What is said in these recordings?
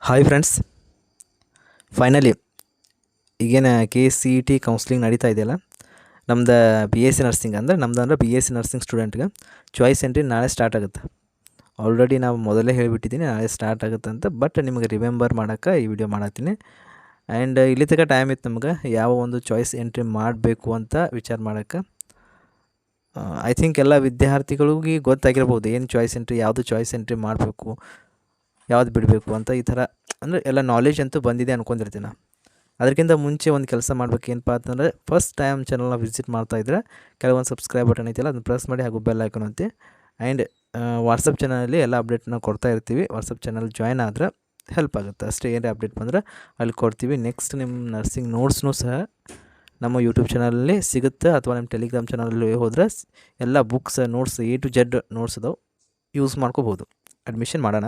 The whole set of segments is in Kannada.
ಹಾಯ್ ಫ್ರೆಂಡ್ಸ್, ಫೈನಲಿ ಈಗೇನು KCET ಕೌನ್ಸ್ಲಿಂಗ್ ನಡೀತಾ ಇದೆಯಲ್ಲ, ನಮ್ದು BSc ನರ್ಸಿಂಗ್ ಅಂದರೆ BSc ನರ್ಸಿಂಗ್ ಸ್ಟೂಡೆಂಟ್ಗೆ ಚಾಯ್ಸ್ ಎಂಟ್ರಿ ನಾಳೆ ಸ್ಟಾರ್ಟ್ ಆಗುತ್ತೆ. ಆಲ್ರೆಡಿ ನಾವು ಮೊದಲೇ ಹೇಳಿಬಿಟ್ಟಿದ್ದೀನಿ ನಾಳೆ ಸ್ಟಾರ್ಟ್ ಆಗುತ್ತೆ ಅಂತ. ಬಟ್ ನಿಮಗೆ ರಿಮೆಂಬರ್ ಮಾಡೋಕ್ಕೆ ಈ ವಿಡಿಯೋ ಮಾಡತ್ತೀನಿ. ಆ್ಯಂಡ್ ಇಲ್ಲಿ ತನಕ ಟೈಮ್ ಇತ್ತು ನಮ್ಗೆ ಯಾವ ಒಂದು ಚಾಯ್ಸ್ ಎಂಟ್ರಿ ಮಾಡಬೇಕು ಅಂತ ವಿಚಾರ ಮಾಡೋಕ್ಕೆ. ಐ ಥಿಂಕ್ ಎಲ್ಲ ವಿದ್ಯಾರ್ಥಿಗಳಿಗೆ ಗೊತ್ತಾಗಿರ್ಬೋದು ಏನು ಚಾಯ್ಸ್ ಎಂಟ್ರಿ, ಯಾವುದು ಚಾಯ್ಸ್ ಎಂಟ್ರಿ ಮಾಡಬೇಕು, ಯಾವ್ದು ಬಿಡಬೇಕು ಅಂತ. ಈ ಥರ ಅಂದರೆ ಎಲ್ಲ ನಾಲೆಜ್ ಅಂತೂ ಬಂದಿದೆ ಅನ್ಕೊಂಡಿರ್ತೀನಿ. ಅದಕ್ಕಿಂತ ಮುಂಚೆ ಒಂದು ಕೆಲಸ ಮಾಡಬೇಕು, ಏನಪ್ಪ ಅಂತಂದರೆ ಫಸ್ಟ್ ಟೈಮ್ ಚಾನಲ್ನ ವಿಸಿಟ್ ಮಾಡ್ತಾಯಿದ್ರೆ ಕೆಲವೊಂದು ಸಬ್ಸ್ಕ್ರೈಬ್ ಬಟನ್ ಐತಿಲ್ಲ, ಅದನ್ನು ಪ್ರೆಸ್ ಮಾಡಿ, ಹಾಗೂ ಬೆಲ್ ಐಕಾನ್ ಅಂತೆ. ಆ್ಯಂಡ್ ವಾಟ್ಸಪ್ ಚಾನಲಲ್ಲಿ ಎಲ್ಲ ಅಪ್ಡೇಟ್ನ ಕೊಡ್ತಾ ಇರ್ತೀವಿ. ವಾಟ್ಸಪ್ ಚಾನಲ್ ಜಾಯ್ನ್ ಆದರೆ ಹೆಲ್ಪ್ ಆಗುತ್ತೆ ಅಷ್ಟೇ. ಏನೇ ಅಪ್ಡೇಟ್ ಬಂದರೆ ಅಲ್ಲಿ ಕೊಡ್ತೀವಿ. ನೆಕ್ಸ್ಟ್ ನಿಮ್ಮ ನರ್ಸಿಂಗ್ ನೋಟ್ಸ್ನೂ ಸಹ ನಮ್ಮ ಯೂಟ್ಯೂಬ್ ಚಾನಲಲ್ಲಿ ಸಿಗುತ್ತೆ, ಅಥವಾ ನಿಮ್ಮ ಟೆಲಿಗ್ರಾಮ್ ಚಾನಲಲ್ಲಿ ಹೋದರೆ ಎಲ್ಲ books, notes A to Z notes ಅದಾವೆ, ಯೂಸ್ ಮಾಡ್ಕೋಬೋದು. ಅಡ್ಮಿಷನ್ ಮಾಡೋಣ.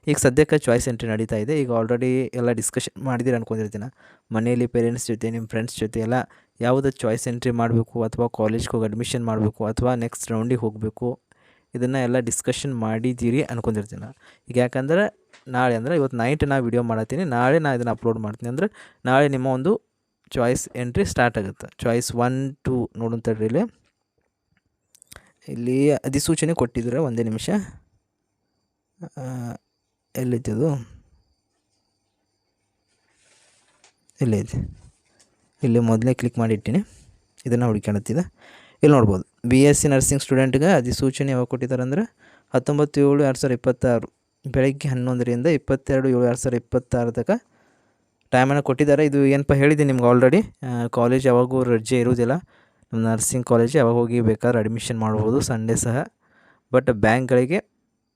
ಈಗ ಸದ್ಯಕ್ಕೆ ಚಾಯ್ಸ್ ಎಂಟ್ರಿ ನಡೀತಾ ಇದೆ. ಈಗ ಆಲ್ರೆಡಿ ಎಲ್ಲ ಡಿಸ್ಕಷನ್ ಮಾಡಿದ್ದೀರಿ ಅನ್ಕೊಂಡಿರ್ತೀನಿ. ಮನೆಯಲ್ಲಿ ಪೇರೆಂಟ್ಸ್ ಜೊತೆ, ನಿಮ್ಮ ಫ್ರೆಂಡ್ಸ್ ಜೊತೆ ಎಲ್ಲ ಯಾವುದು ಚಾಯ್ಸ್ ಎಂಟ್ರಿ ಮಾಡಬೇಕು, ಅಥವಾ ಕಾಲೇಜ್ಗೆ ಹೋಗಿ ಅಡ್ಮಿಷನ್ ಮಾಡಬೇಕು, ಅಥವಾ ನೆಕ್ಸ್ಟ್ ರೌಂಡಿಗೆ ಹೋಗಬೇಕು, ಇದನ್ನು ಎಲ್ಲ ಡಿಸ್ಕಷನ್ ಮಾಡಿದ್ದೀರಿ ಅನ್ಕೊಂಡಿರ್ತೀನಿ. ಈಗ ಯಾಕಂದರೆ ನಾಳೆ ಅಂದರೆ ಇವತ್ತು ನೈಟ್ ನಾನು ವಿಡಿಯೋ ಮಾಡತ್ತೀನಿ, ನಾಳೆ ನಾನು ಇದನ್ನು ಅಪ್ಲೋಡ್ ಮಾಡ್ತೀನಿ. ಅಂದರೆ ನಾಳೆ ನಿಮ್ಮ ಒಂದು ಚಾಯ್ಸ್ ಎಂಟ್ರಿ ಸ್ಟಾರ್ಟ್ ಆಗುತ್ತೆ. ಚಾಯ್ಸ್ 1, 2 ನೋಡುವಂಥದ್ರಿ. ಇಲ್ಲಿ ಅಧಿಸೂಚನೆ ಕೊಟ್ಟಿದ್ದಾರೆ, ಒಂದೇ ನಿಮಿಷ. ಎಲ್ಲಿದೆ ಅದು? ಇಲ್ಲೈತೆ. ಇಲ್ಲಿ ಮೊದಲೇ ಕ್ಲಿಕ್ ಮಾಡಿಟ್ಟಿನಿ, ಇದನ್ನು ಹುಡುಕಾಣತ್ತಿದೆ. ಇಲ್ಲಿ ನೋಡ್ಬೋದು, BSc ನರ್ಸಿಂಗ್ ಸ್ಟೂಡೆಂಟ್ಗೆ ಅಧಿಸೂಚನೆ ಯಾವಾಗ ಕೊಟ್ಟಿದ್ದಾರೆ ಅಂದರೆ 19/7/2026 ಬೆಳಗ್ಗೆ 11ರಿಂದ 22/7/2026 ತನಕ ಟೈಮನ್ನು ಕೊಟ್ಟಿದ್ದಾರೆ. ಇದು ಏನಪ್ಪ ಹೇಳಿದ್ದೀನಿ ನಿಮ್ಗೆ ಆಲ್ರೆಡಿ. ಕಾಲೇಜ್ ಯಾವಾಗೂ ರಜೆ ಇರುವುದಿಲ್ಲ. ನಮ್ಮ ನರ್ಸಿಂಗ್ ಕಾಲೇಜ್ ಯಾವಾಗ ಹೋಗಿ ಬೇಕಾದ್ರೆ ಅಡ್ಮಿಷನ್ ಮಾಡ್ಬೋದು, ಸಂಡೇ ಸಹ. ಬಟ್ ಬ್ಯಾಂಕ್ಗಳಿಗೆ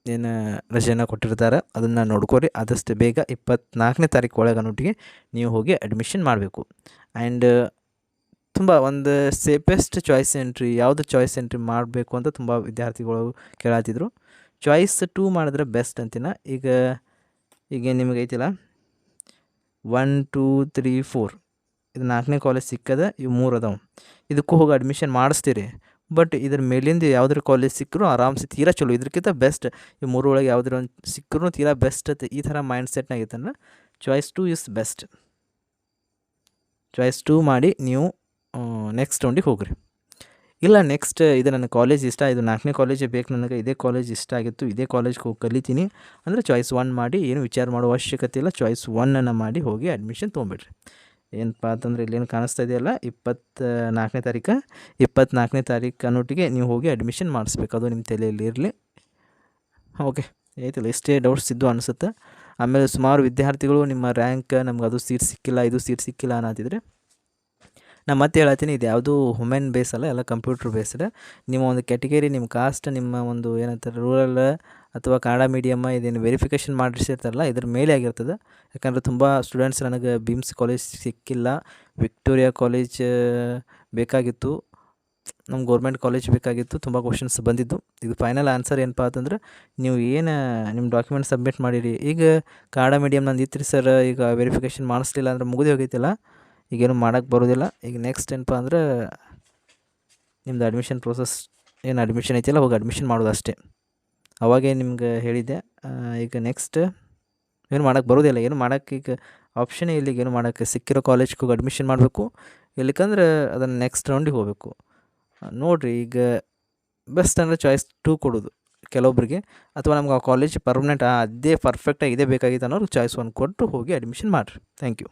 ಏನು ರಜೆನ ಕೊಟ್ಟಿರ್ತಾರೆ, ಅದನ್ನು ನೋಡ್ಕೊರಿ. ಆದಷ್ಟು ಬೇಗ 24ನೇ ತಾರೀಕು ಒಳಗನೊಟ್ಟಿಗೆ ನೀವು ಹೋಗಿ ಅಡ್ಮಿಷನ್ ಮಾಡಬೇಕು. ಆ್ಯಂಡ್ ತುಂಬ ಒಂದು ಸೇಫೆಸ್ಟ್ ಚಾಯ್ಸ್ ಎಂಟ್ರಿ, ಯಾವುದು ಚಾಯ್ಸ್ ಎಂಟ್ರಿ ಮಾಡಬೇಕು ಅಂತ ತುಂಬ ವಿದ್ಯಾರ್ಥಿಗಳು ಕೇಳತ್ತಿದ್ರು. ಚಾಯ್ಸ್ 2 ಮಾಡಿದ್ರೆ ಬೆಸ್ಟ್ ಅಂತಿನ. ಈಗ ನಿಮಗೆ ಐತಿಲ್ಲ 1, 2, 3, 4 ಇದು 4ನೇ ಕಾಲೇಜ್ ಸಿಕ್ಕದ. ಇವು 3 ಅದಾವೆ. ಇದಕ್ಕೂ ಹೋಗಿ ಅಡ್ಮಿಷನ್ ಮಾಡಿಸ್ತೀರಿ. ಬಟ್ ಇದ್ರ ಮೇಲಿಂದ ಯಾವುದ್ರ ಕಾಲೇಜ್ ಸಿಕ್ಕರೂ ಆರಾಮ್ಸೆ ತೀರಾ ಚಲೋ, ಇದಕ್ಕಿಂತ ಬೆಸ್ಟ್. ಈ 3 ಒಳಗೆ ಯಾವುದ್ರ ಒಂದು ಸಿಕ್ಕರೂ ತೀರಾ ಬೆಸ್ಟ್ ಅಂತ ಈ ಥರ ಮೈಂಡ್ ಸೆಟ್ನಾಗಿತ್ತಂದ್ರೆ ಚಾಯ್ಸ್ 2 ಇಸ್ ಬೆಸ್ಟ್. ಚಾಯ್ಸ್ 2 ಮಾಡಿ ನೀವು ನೆಕ್ಸ್ಟ್ ರೌಂಡಿಗೆ ಹೋಗ್ರಿ. ಇಲ್ಲ ನೆಕ್ಸ್ಟ್ ಇದು ನನ್ನ ಕಾಲೇಜ್ ಇಷ್ಟ, ಇದು 4ನೇ ಕಾಲೇಜೇ ಬೇಕು ನನಗೆ, ಇದೇ ಕಾಲೇಜ್ ಇಷ್ಟ ಆಗಿತ್ತು, ಇದೇ ಕಾಲೇಜ್ಗೆ ಹೋಗಿ ಕಲಿತೀನಿ ಅಂದರೆ ಚಾಯ್ಸ್ 1 ಮಾಡಿ, ಏನು ವಿಚಾರ ಮಾಡೋ ಅವಶ್ಯಕತೆ ಇಲ್ಲ. ಚಾಯ್ಸ್ 1 ಮಾಡಿ ಹೋಗಿ ಅಡ್ಮಿಷನ್ ತೊಗೊಂಬಿಡ್ರಿ. ಏನಪ್ಪ ಅಂತಂದರೆ ಇಲ್ಲೇನು ಕಾಣಿಸ್ತಾ ಇದೆಯಲ್ಲ, 24ನೇ ತಾರೀಕು ಅನ್ನೋಟ್ಟಿಗೆ ನೀವು ಹೋಗಿ ಅಡ್ಮಿಷನ್ ಮಾಡಿಸ್ಬೇಕು. ಅದು ನಿಮ್ಮ ತಲೆಯಲ್ಲಿ ಇರಲಿ. ಓಕೆ, ಐತಿಲ್ಲ, ಇಷ್ಟೇ ಡೌಟ್ಸ್ ಇದ್ದು ಅನಿಸುತ್ತೆ. ಆಮೇಲೆ ಸುಮಾರು ವಿದ್ಯಾರ್ಥಿಗಳು ನಿಮ್ಮ ರ್ಯಾಂಕ್ ನಮ್ಗೆ ಅದು ಸೀಟ್ ಸಿಕ್ಕಿಲ್ಲ, ಇದು ಸೀಟ್ ಸಿಕ್ಕಿಲ್ಲ ಅನ್ನತ್ತಿದ್ರೆ, ನಾನು ಮತ್ತೆ ಹೇಳತ್ತೀನಿ, ಇದು ಯಾವುದು ವುಮೆನ್ ಬೇಸ್ ಅಲ್ಲ, ಎಲ್ಲ ಕಂಪ್ಯೂಟ್ರ್ ಬೇಸ್ಡ್. ನಿಮ್ಮ ಒಂದು ಕ್ಯಾಟಗರಿ, ನಿಮ್ಮ ಕಾಸ್ಟ್, ನಿಮ್ಮ ಒಂದು ಏನಂತಾರೆ ರೂರಲ್ ಅಥವಾ ಕನ್ನಡ ಮೀಡಿಯಮ್ಮ, ಇದೇನು ವೆರಿಫಿಕೇಷನ್ ಮಾಡಿಸಿರ್ತಾರಲ್ಲ ಇದ್ರ ಮೇಲೆ ಆಗಿರ್ತದೆ. ಯಾಕಂದರೆ ತುಂಬ ಸ್ಟೂಡೆಂಟ್ಸ್ ನನಗೆ BIMS ಕಾಲೇಜ್ ಸಿಕ್ಕಿಲ್ಲ, ವಿಕ್ಟೋರಿಯಾ ಕಾಲೇಜ್ ಬೇಕಾಗಿತ್ತು, ನಮ್ಮ ಗೌರ್ಮೆಂಟ್ ಕಾಲೇಜ್ ಬೇಕಾಗಿತ್ತು, ತುಂಬ ಕ್ವಶನ್ಸ್ ಬಂದಿದ್ದು. ಇದು ಫೈನಲ್ ಆನ್ಸರ್ ಏನಪ್ಪ ಅಂತಂದ್ರೆ, ನೀವು ಏನು ನಿಮ್ಮ ಡಾಕ್ಯುಮೆಂಟ್ ಸಬ್ಮಿಟ್ ಮಾಡಿರಿ. ಈಗ ಕನ್ನಡ ಮೀಡಿಯಮ್ ನಂದು ಇತ್ತು ರೀ ಸರ್, ಈಗ ವೆರಿಫಿಕೇಷನ್ ಮಾಡಿಸ್ಲಿಲ್ಲ ಅಂದ್ರೆ ಮುಗಿದು ಹೋಗೈತಿಲ್ಲ, ಈಗೇನು ಮಾಡೋಕ್ಕೆ ಬರೋದಿಲ್ಲ. ಈಗ ನೆಕ್ಸ್ಟ್ ಏನಪ್ಪ ಅಂದ್ರೆ ನಿಮ್ಮದು ಅಡ್ಮಿಷನ್ ಪ್ರೋಸೆಸ್, ಏನು ಅಡ್ಮಿಷನ್ ಐತಿಲ್ಲ ಹೋಗಿ ಅಡ್ಮಿಷನ್ ಮಾಡೋದು ಅಷ್ಟೇ. ಅವಾಗೇ ನಿಮ್ಗೆ ಹೇಳಿದ್ದೆ. ಈಗ ನೆಕ್ಸ್ಟ್ ಏನು ಮಾಡೋಕ್ಕೆ ಬರೋದಿಲ್ಲ, ಏನು ಮಾಡೋಕ್ಕೆ ಈಗ ಆಪ್ಷನೇ ಇಲ್ಲ. ಈಗ ಏನು ಮಾಡೋಕ್ಕೆ, ಸಿಕ್ಕಿರೋ ಕಾಲೇಜ್ಗೆ ಹೋಗಿ ಅಡ್ಮಿಷನ್ ಮಾಡಬೇಕು, ಇಲ್ಲಿಕಂದ್ರೆ ಅದನ್ನು ನೆಕ್ಸ್ಟ್ ರೌಂಡಿಗೆ ಹೋಗಬೇಕು. ನೋಡಿರಿ, ಈಗ ಬೆಸ್ಟ್ ಅಂದರೆ ಚಾಯ್ಸ್ 2 ಕೊಡೋದು ಕೆಲವೊಬ್ಬರಿಗೆ, ಅಥವಾ ನಮ್ಗೆ ಆ ಕಾಲೇಜ್ ಪರ್ಮನೆಂಟ್ ಅದೇ ಪರ್ಫೆಕ್ಟಾಗಿ ಇದೇ ಬೇಕಾಗಿತ್ತು ಅನ್ನೋರು ಚಾಯ್ಸ್ 1 ಕೊಟ್ಟು ಹೋಗಿ ಅಡ್ಮಿಷನ್ ಮಾಡಿರಿ. Thank you.